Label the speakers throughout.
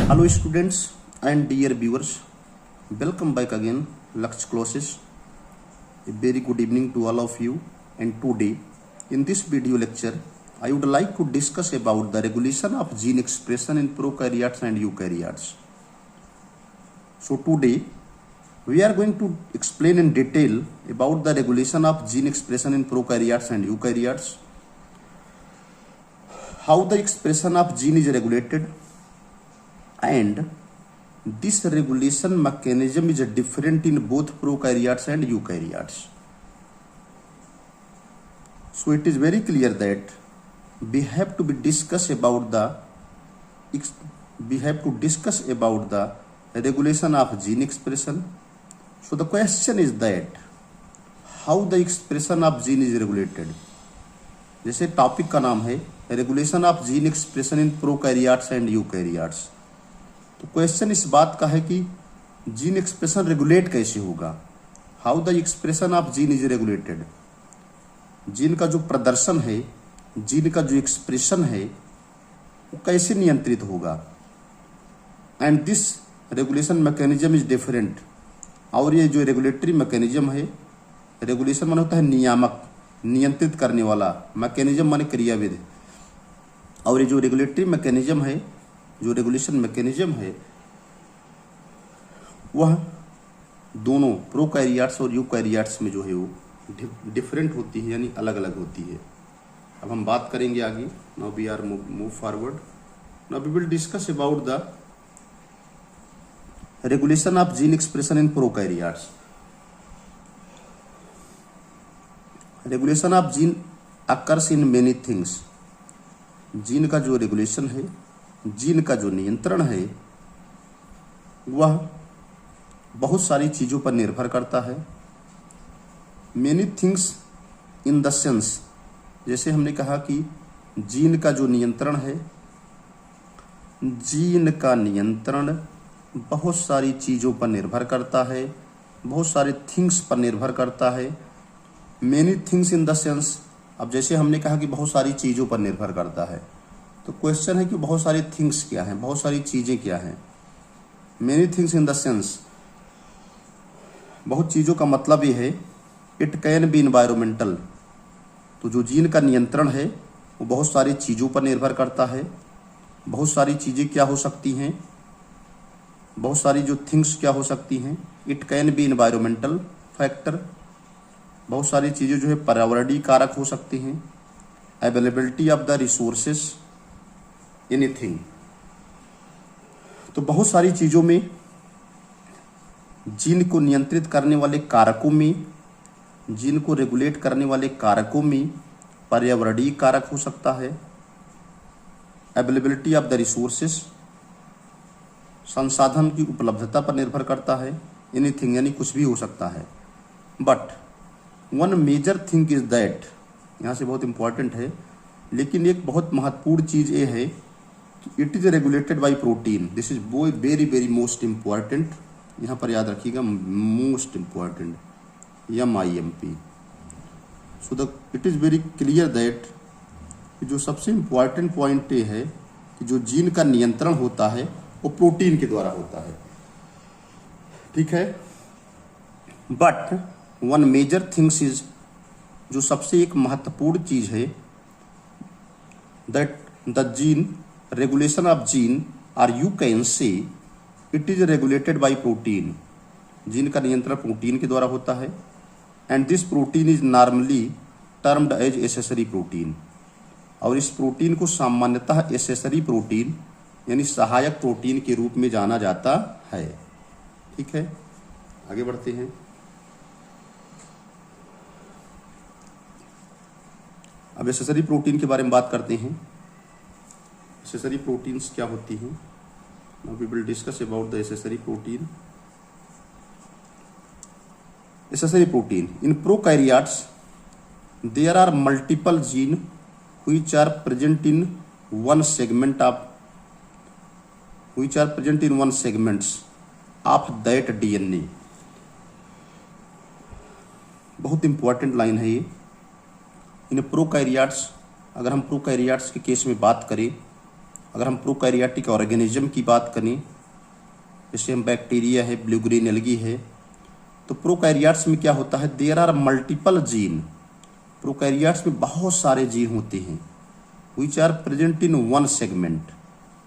Speaker 1: Hello students and dear viewers, welcome back again Laksh classes. A very good evening to all of you, and today in this video lecture I would like to discuss about the regulation of gene expression in prokaryotes and eukaryotes. So today we are going to explain in detail about the regulation of gene expression in prokaryotes and eukaryotes, how the expression of gene is regulated, and this regulation mechanism is different in both prokaryotes and eukaryotes. So it is very clear that we have to discuss about the regulation of gene expression. So the question is that how the expression of gene is regulated. जैसे topic का नाम है regulation of gene expression in prokaryotes and eukaryotes, तो question इस बात का है कि जीन एक्सप्रेशन रेगुलेट कैसे होगा, how the expression of gene is regulated. Gene का जो प्रदर्शन है, जीन का जो एक्सप्रेशन है वो कैसे नियंत्रित होगा, and this regulation mechanism is different. और ये जो रेगुलेटरी मैकेनिज्म है, रेगुलेशन माने होता है नियामक, नियंत्रित करने वाला, मैकेनिज्म माने क्रियाविधि, और ये जो रेगुलेटरी मैकेनिज्म है, जो रेगुलेशन मैकेनिज्म है, वह दोनों प्रोकैरियोट्स और यूकैरियोट्स में जो है वो डिफरेंट होती है, यानी अलग अलग होती है। अब हम बात करेंगे आगे। Now we are move forward. Now we will discuss about the regulation of gene expression in prokaryotes. Regulation of gene occurs in many things. Gene का जो रेगुलेशन है, जीन का जो नियंत्रण है, वह बहुत सारी चीज़ों पर निर्भर करता है। Many things in the sense, जैसे हमने कहा कि जीन का जो नियंत्रण है, जीन का नियंत्रण बहुत सारी चीज़ों पर निर्भर करता है, बहुत सारे थिंग्स पर निर्भर करता है। Many things in the sense, अब जैसे हमने कहा कि बहुत सारी चीज़ों पर निर्भर करता है, तो क्वेश्चन है कि बहुत सारी थिंग्स क्या हैं, बहुत सारी चीज़ें क्या हैं। Many things in the sense, बहुत चीज़ों का मतलब ये है इट कैन बी इन्वायरमेंटल। तो जो जीन का नियंत्रण है वो बहुत सारी चीज़ों पर निर्भर करता है। बहुत सारी चीज़ें क्या हो सकती हैं, बहुत सारी जो थिंग्स क्या हो सकती हैं, it can B environmental factor. बहुत सारी चीज़ें जो है पर्यावरणीय कारक हो सकती हैं। Availability of the resources, anything. तो बहुत सारी चीज़ों में, जीन को नियंत्रित करने वाले कारकों में, जीन को रेगुलेट करने वाले कारकों में पर्यावरणीय कारक हो सकता है। अवेलेबिलिटी ऑफ द रिसोर्सेस, संसाधन की उपलब्धता पर निर्भर करता है। एनीथिंग यानी कुछ भी हो सकता है। But one major thing is that, यहाँ से बहुत इंपॉर्टेंट है, लेकिन एक बहुत महत्वपूर्ण चीज़ ये है कि it is regulated by protein. This is very very most important. यहाँ पर याद रखिएगा, most important, MIMP। So the it is very clear that जो सबसे इम्पॉर्टेंट पॉइंट ये है कि जो जीन का नियंत्रण होता है वो प्रोटीन के द्वारा होता है, ठीक है। But one major things is, जो सबसे एक महत्वपूर्ण चीज़ है, that the gene regulation of gene, और you can say it is regulated by protein. Gene का नियंत्रण प्रोटीन के द्वारा होता है, and this protein is normally termed as accessory protein. और इस प्रोटीन को सामान्यतः एसेसरी प्रोटीन यानी सहायक प्रोटीन के रूप में जाना जाता है, ठीक है। आगे बढ़ते हैं। अब एसेसरी प्रोटीन के बारे में बात करते हैं। एसेसरी प्रोटीन्स क्या होती हैं। Now we will discuss about the accessory protein. Accessory protein in prokaryotes, there are multiple genes which are present in one segment of that DNA. बहुत इंपॉर्टेंट लाइन है ये। इन प्रोकैरियोट्स, अगर हम prokaryotes के case में बात करें अगर हम प्रोकैरियोटिक ऑर्गेनिज्म की बात करें, जैसे हम बैक्टीरिया है, ब्लू ग्रीन एल्गी है, तो प्रोकैरियोट्स में क्या होता है, there are multiple gene. Prokaryotes में बहुत सारे जीन होते हैं, which are present in one segment.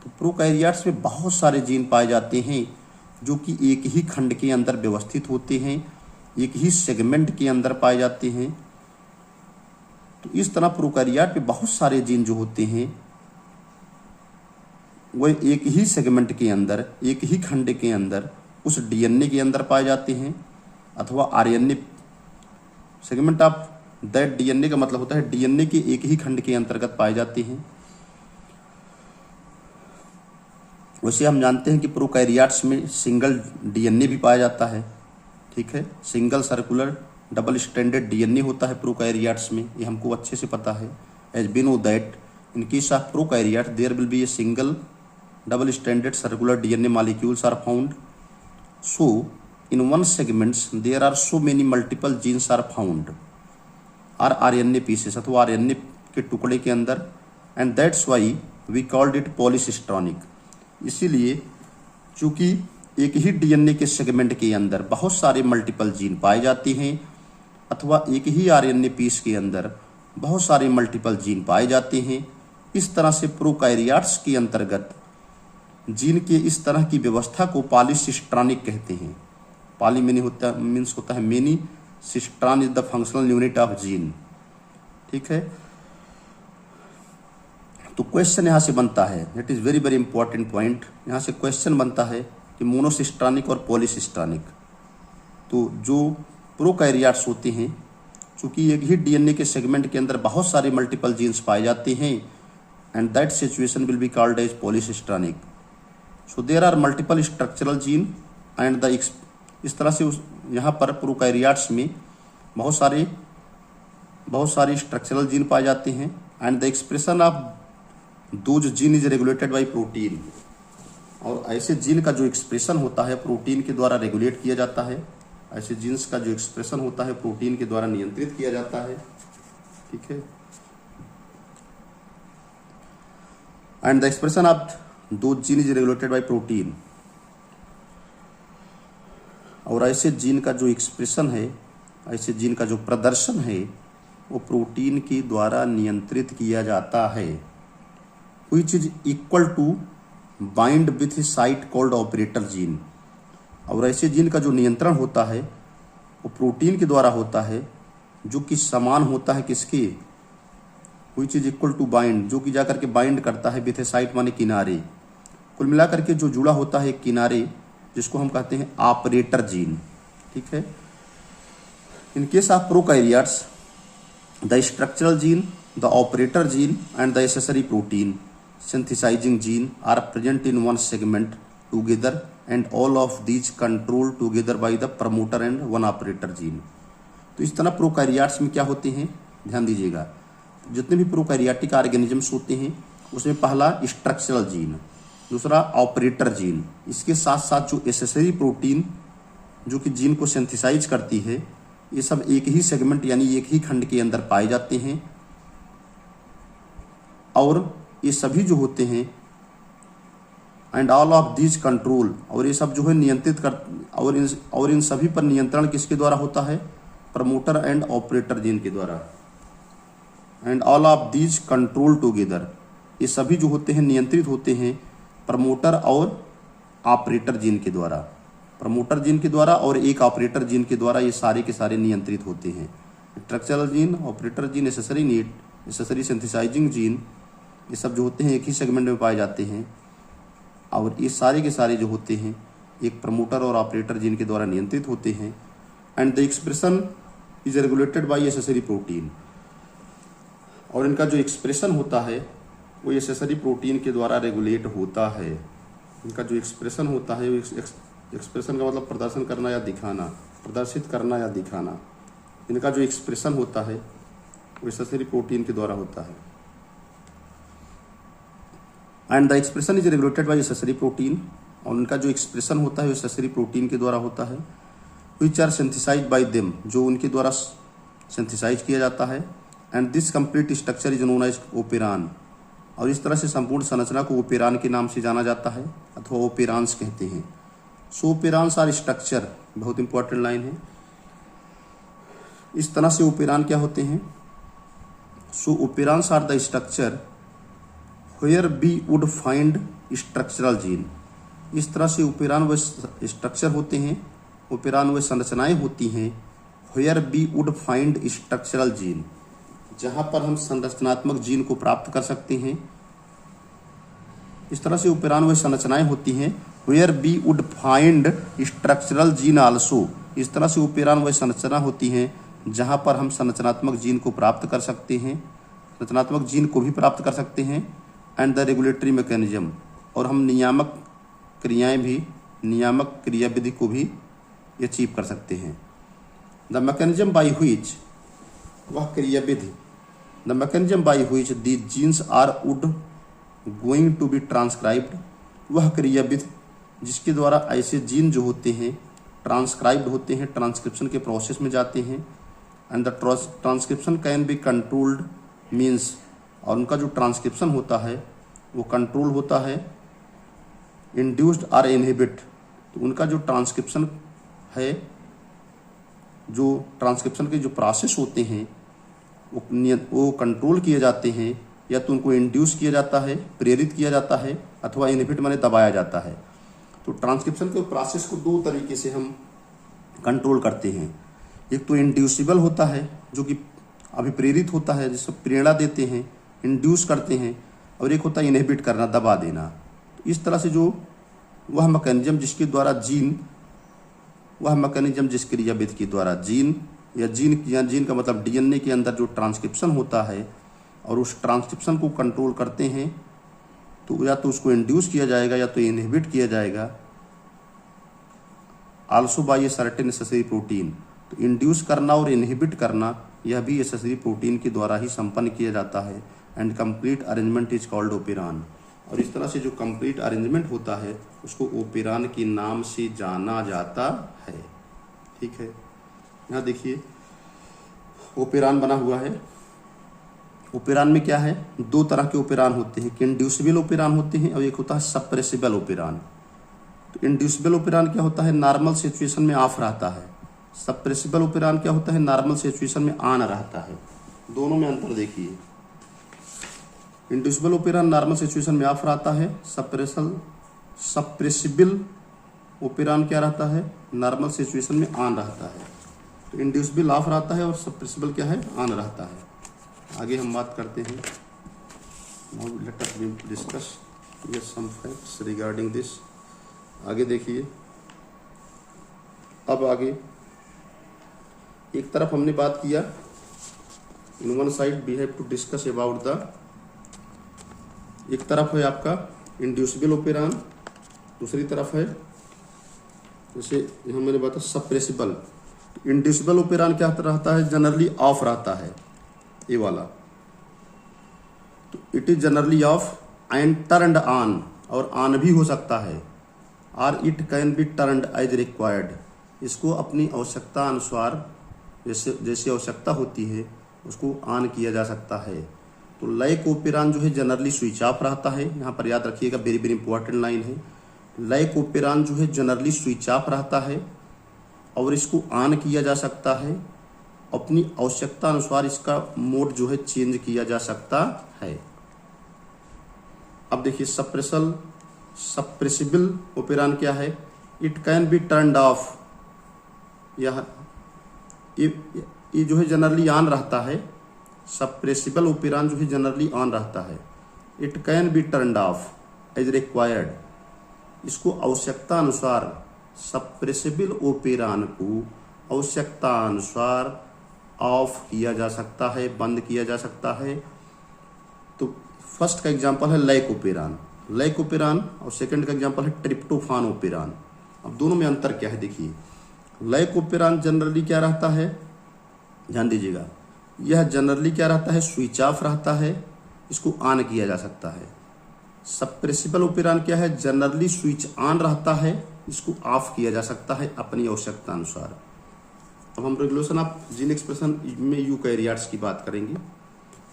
Speaker 1: तो प्रोकैरियोट्स में बहुत सारे जीन पाए जाते हैं जो कि एक ही खंड के अंदर व्यवस्थित होते हैं, एक ही सेगमेंट के अंदर पाए जाते हैं। तो इस तरह प्रोकैरियोट में बहुत सारे जीन जो होते हैं वह एक ही सेगमेंट के अंदर, एक ही खंड के अंदर, उस डीएनए के अंदर पाए जाते हैं, अथवा RNA segment of that DNA का मतलब होता है डीएनए के एक ही खंड के अंतर्गत पाए जाते हैं। वैसे हम जानते हैं कि प्रोकैरियोट्स में सिंगल डीएनए भी पाया जाता है, ठीक है, single circular double stranded DNA होता है प्रोकैरियोट्स में, ये हमको अच्छे से पता है। As we know that in case of prokaryote there will be a single double stranded circular DNA molecules are found. So in one segments there are so many multiple genes are found, or RNA pieces अथवा RNA के टुकड़े के अंदर, and that's why we called it polycistronic। इसीलिए चूंकि एक ही DNA के segment के अंदर बहुत सारे मल्टीपल जीन पाए जाते हैं, अथवा एक ही आरएनए पीस के अंदर बहुत सारे मल्टीपल जीन पाए जाते हैं, इस तरह से प्रोकैरियोट्स के अंतर्गत जीन के इस तरह की व्यवस्था को पॉलीसिस्ट्रॉनिक कहते हैं। पॉली मेनी होता मीन्स होता है many, cistron is the functional unit of gene, ठीक है। तो क्वेश्चन यहाँ से बनता है, it is very very important point, यहाँ से क्वेश्चन बनता है कि मोनोसिस्ट्रॉनिक और पॉलीसिस्ट्रॉनिक। तो जो प्रोकैरियोट्स होते हैं, चूँकि एक ही डीएनए के सेगमेंट के अंदर बहुत सारे मल्टीपल जीन्स पाए जाते हैं, and that situation will be called as polycistronic. So there are multiple structural gene and the इस तरह से यहाँ पर प्रोकैरियोट्स में बहुत सारे स्ट्रक्चरल जीन पाए जाते हैं, and the expression of those gene is regulated by protein. और ऐसे जीन का जो एक्सप्रेशन होता है प्रोटीन के द्वारा रेगुलेट किया जाता है, ऐसे जीन्स का जो एक्सप्रेशन होता है प्रोटीन के द्वारा नियंत्रित किया जाता है, ठीक है। एंड द एक्सप्रेशन ऑफ दो gene is regulated by protein. और ऐसे जीन का जो एक्सप्रेशन है, ऐसे जीन का जो प्रदर्शन है, वो प्रोटीन के द्वारा नियंत्रित किया जाता है, which is equal to bind with a site called operator gene. और ऐसे जीन का जो नियंत्रण होता है वो प्रोटीन के द्वारा होता है, जो कि समान होता है किसके, which is equal to bind, जो कि जाकर के बाइंड करता है विथ ए साइट माने किनारे, कुल मिलाकर के जो जुड़ा होता है किनारे, जिसको हम कहते हैं ऑपरेटर जीन, ठीक है। इन case of prokaryotes the structural gene, the operator gene and the accessory protein synthesizing gene are present in one segment together, and all of these controlled together by the promoter and one operator gene। तो इस तरह prokaryotes में क्या होते हैं, ध्यान दीजिएगा, जितने भी प्रोकैरियोटिक ऑर्गेनिजम्स होते हैं उसमें पहला स्ट्रक्चरल जीन, दूसरा ऑपरेटर जीन, इसके साथ साथ जो एसेसरी प्रोटीन जो कि जीन को सिंथेसाइज करती है, ये सब एक ही सेगमेंट यानी एक ही खंड के अंदर पाए जाते हैं। और ये सभी जो होते हैं and all of these control, और ये सब जो है नियंत्रित कर, और इन सभी पर नियंत्रण किसके द्वारा होता है, प्रमोटर एंड ऑपरेटर जीन के द्वारा। And all of these control together, ये सभी जो होते हैं नियंत्रित होते हैं प्रमोटर और ऑपरेटर जीन के द्वारा, प्रमोटर जीन के द्वारा और एक ऑपरेटर जीन के द्वारा, ये सारे के सारे नियंत्रित होते हैं। Structural gene, operator gene, accessory synthesising gene, ये सब जो होते हैं एक ही सेगमेंट में पाए जाते हैं, और ये सारे के सारे जो होते हैं एक प्रमोटर और ऑपरेटर जीन के द्वारा नियंत्रित होते हैं। And the expression is regulated bye accessory protein, और इनका जो एक्सप्रेशन होता है वो एसेसरी प्रोटीन के द्वारा रेगुलेट होता है। इनका जो एक्सप्रेशन होता है, एक्सप्रेशन का मतलब प्रदर्शन करना या दिखाना, प्रदर्शित करना या दिखाना, इनका जो एक्सप्रेशन होता है वो एसेसरी प्रोटीन के द्वारा होता है। And the expression is regulated bye accessory protein, और उनका जो एक्सप्रेशन होता है एसेसरी प्रोटीन के द्वारा होता है, which are synthesized by them, जो उनके द्वारा सिंथेसाइज किया जाता है। And this complete structure is known as operon, और इस तरह से संपूर्ण संरचना को ओपेरान के नाम से जाना जाता है अथवा ओपेरांस कहते हैं। सो ओपेरांस आर स्ट्रक्चर, बहुत इंपॉर्टेंट लाइन है। इस तरह से ओपेरान क्या होते हैं? So operons are the structure where we would find structural gene. इस तरह से ओपेरान व स्ट्रक्चर होते हैं, ओपेरान व संरचनाएं होती हैं where we would find structural gene, जहां पर हम संरचनात्मक जीन को प्राप्त कर सकते हैं। इस तरह से ओपेरान व संरचनाएं होती हैं where we would find structural gene also. इस तरह से ओपेरान व संरचना होती हैं जहां पर हम संरचनात्मक जीन को प्राप्त कर सकते हैं, संरचनात्मक जीन को भी प्राप्त कर सकते हैं। एंड द रेगुलेटरी मैकेनिज्म, और हम नियामक क्रियाएं भी, नियामक क्रियाविधि को भी अचीव कर सकते हैं। द मैकेनिज्म बाई व्हिच, वह क्रियाविधि, the mechanism by which these genes are would going to be transcribed, वह क्रियाविधि जिसके द्वारा ऐसे जीन जो होते हैं ट्रांसक्राइब्ड होते हैं, ट्रांसक्रिप्शन के प्रोसेस में जाते हैं। And the transcription can be controlled means, और उनका जो ट्रांसक्रिप्शन होता है वो कंट्रोल होता है। इंड्यूस्ड आर इनहिबिट, तो उनका जो ट्रांसक्रिप्शन है, जो ट्रांसक्रिप्शन के जो प्रोसेस होते हैं वो कंट्रोल किए जाते हैं, या तो उनको इंड्यूस किया जाता है, प्रेरित किया जाता है, अथवा इनहिबिट माने दबाया जाता है। तो ट्रांसक्रिप्शन के प्रोसेस को दो तरीके से हम कंट्रोल करते हैं। एक तो इंड्यूसिबल होता है जो कि अभिप्रेरित होता है, जिसको प्रेरणा देते हैं, इंड्यूस करते हैं, और एक होता है इनहिबिट करना, दबा देना। तो इस तरह से जो वह मैकेनिज्म जिसके द्वारा जीन, वह मैकेनिज्म जिस क्रियाविधि के द्वारा जीन या जीन का मतलब डीएनए के अंदर जो ट्रांसक्रिप्शन होता है और उस ट्रांसक्रिप्शन को कंट्रोल करते हैं, तो या तो उसको इंड्यूस किया जाएगा या तो इनहिबिट किया जाएगा। Also by a certain necessary protein, तो इंड्यूस करना और इनहिबिट करना यह भी नेसेसरी प्रोटीन के द्वारा ही संपन्न किया जाता है। And complete arrangement is called operon, और इस तरह से जो कंप्लीट अरेंजमेंट होता है उसको ओपेरान के नाम से जाना जाता है। ठीक है, यहाँ देखिए ओपेरान बना हुआ है। ओपेरान में क्या है? दो तरह के ओपेरान होते हैं, इंड्यूसिबल ओपेरान होते हैं और एक होता है सप्रेसिबल ओपेरान। तो इंड्यूसिबल ओपेरान क्या होता है? नॉर्मल सिचुएशन में ऑफ रहता है। सप्रेसिबल ओपेरान क्या होता है? नॉर्मल सिचुएशन में ऑन रहता है। दोनों में अंतर देखिए। इंड्यूसिबल ओपेरान नॉर्मल सिचुएशन में ऑफ रहता है, सप्रेसिबल ओपेरान क्या रहता है? नॉर्मल सिचुएशन में ऑन रहता है। तो इंड्यूसिबल ऑफ रहता है और सप्रेसिबल क्या है? ऑन रहता है। आगे हम बात करते हैं। Now let us discuss some facts regarding this। आगे देखिए, अब आगे एक तरफ हमने बात किया, in one side we have to discuss about the, एक तरफ है आपका इंड्यूसिबल ओपेरान, दूसरी तरफ है जैसे यहाँ मैंने बताया सप्रेसिबल। इंड्यूसिबल ओपेरान क्या रहता है? जनरली ऑफ रहता है, ये वाला। तो it is generally off and turned on, और ऑन भी हो सकता है। और it can be turned as required, इसको अपनी आवश्यकता अनुसार जैसे आवश्यकता होती है उसको ऑन किया जा सकता है। तो लाइक ओपेरान जो है जनरली स्विच ऑफ रहता है। यहाँ पर याद रखिएगा, वेरी वेरी इंपॉर्टेंट लाइन है। लाइक ओपेरान जो है जनरली स्विच ऑफ रहता है और इसको ऑन किया जा सकता है, अपनी आवश्यकता अनुसार इसका मोड जो है चेंज किया जा सकता है। अब देखिए सप्रेसिबल ओपेरान क्या है? It can be turned of, यह ये जो है जनरली ऑन रहता है। सप्रेसिबल ओपेरान जो है जनरली ऑन रहता है। It can be turned off as required, इसको आवश्यकता अनुसार, सप्रेसिबल ओपेरान को आवश्यकता अनुसार ऑफ किया जा सकता है, बंद किया जा सकता है। तो फर्स्ट का एग्जांपल है लाइक ओपेरान, और सेकंड का एग्जांपल है ट्रिप्टोफान ओपेरान। अब दोनों में अंतर क्या है देखिए। लाइक ओपेरान जनरली क्या रहता है? ध्यान दीजिएगा, यह जनरली क्या रहता है? स्विच ऑफ रहता है, इसको ऑन किया जा सकता है। सप्रेसिबल ओपेरान क्या है? जनरली स्विच ऑन रहता है, इसको ऑफ किया जा सकता है अपनी आवश्यकता अनुसार। अब हम रेगुलेशन ऑफ जीन एक्सप्रेशन में यूकैरियोट्स की बात करेंगे।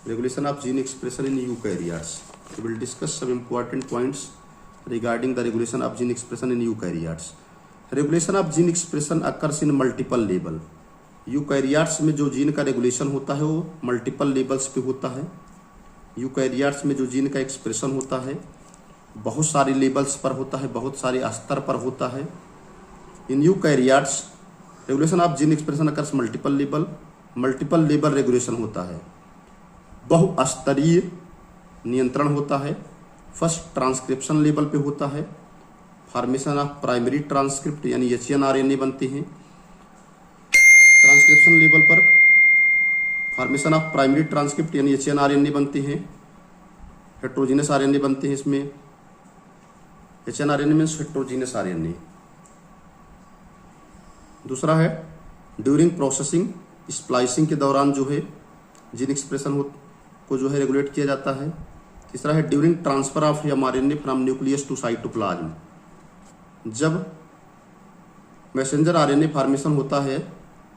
Speaker 1: Regulation of gene expression in eukaryotes. We will discuss some important points regarding the regulation of gene expression in eukaryotes. Regulation of gene expression occurs in multiple level. Eukaryotes में जो gene का regulation होता है वो multiple levels पे होता है। Eukaryotes में जो जीन का एक्सप्रेशन होता है बहुत सारे लेवल्स पर होता है, बहुत सारे स्तर पर होता है। In eukaryotes regulation of gene expression occurs multiple level regulation होता है, बहुस्तरीय नियंत्रण होता है। फर्स्ट ट्रांसक्रिप्शन लेवल पे होता है, फॉर्मेशन ऑफ प्राइमरी ट्रांसक्रिप्ट यानी एचएनआरएनए बनते हैं। ट्रांसक्रिप्शन लेवल पर फॉर्मेशन ऑफ प्राइमरी ट्रांसक्रिप्ट यानी एचएनआरएनए बनते हैं, हेट्रोजीनस आरएनए बनते हैं। इसमें एचएनआरएनए मीन्स हेट्रोजीनस आरएनए। दूसरा है ड्यूरिंग प्रोसेसिंग, स्प्लाइसिंग के दौरान जो है जीन एक्सप्रेशन को जो है रेगुलेट किया जाता है। तीसरा है during transfer of mRNA from nucleus to cytoplasm, जब मैसेंजर आरएनए फॉर्मेशन होता है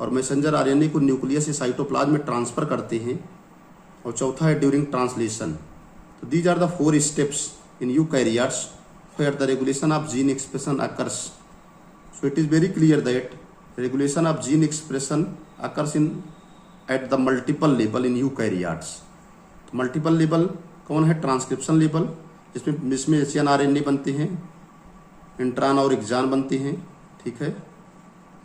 Speaker 1: और मैसेंजर आरएनए को न्यूक्लियस से साइटोप्लाज्म में ट्रांसफर करते हैं। और चौथा है ड्यूरिंग ट्रांसलेशन। तो these are the 4 steps in eukaryotes where the regulation of gene expression occurs. So it is very clear that regulation of gene expression occurs at the multiple level in eukaryotes. तो multiple level कौन है? Transcription level, जिसमें hnRNA बनते हैं, इंट्रान और एक्जान बनते हैं। ठीक है,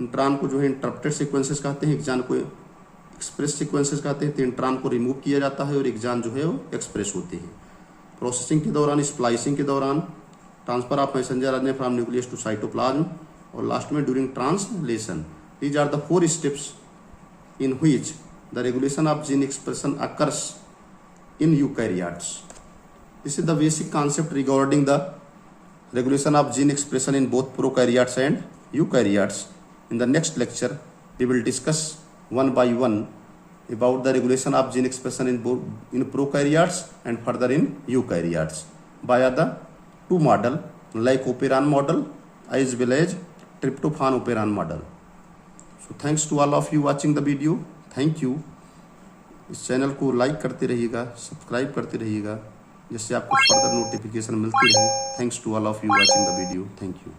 Speaker 1: इंट्रान को जो है इंटरप्टेड सीक्वेंसेस कहते हैं, एक्जान को एक्सप्रेस सीक्वेंसेस कहते हैं। तो इंट्रान को रिमूव किया जाता है और एक्जान जो है वो एक्सप्रेस होते हैं। प्रोसेसिंग के दौरान, स्प्लाइसिंग के दौरान, transfer of messenger RNA from nucleus to cytoplasm, और लास्ट में during translation. These are the 4 steps in which the regulation of gene expression occurs in eukaryotes. This is the basic concept regarding the regulation of gene expression in both prokaryotes and eukaryotes. In the next lecture, we will discuss one by one about the regulation of gene expression in prokaryotes and further in eukaryotes via the 2 model, lycoperan model as well as tryptophan operan model. So thanks to all of you watching the video. Thank you. इस channel को like करते रहिएगा, subscribe करते रहिएगा, जिससे आपको further notification मिलती रहे। Thanks to all of you watching the video. Thank you.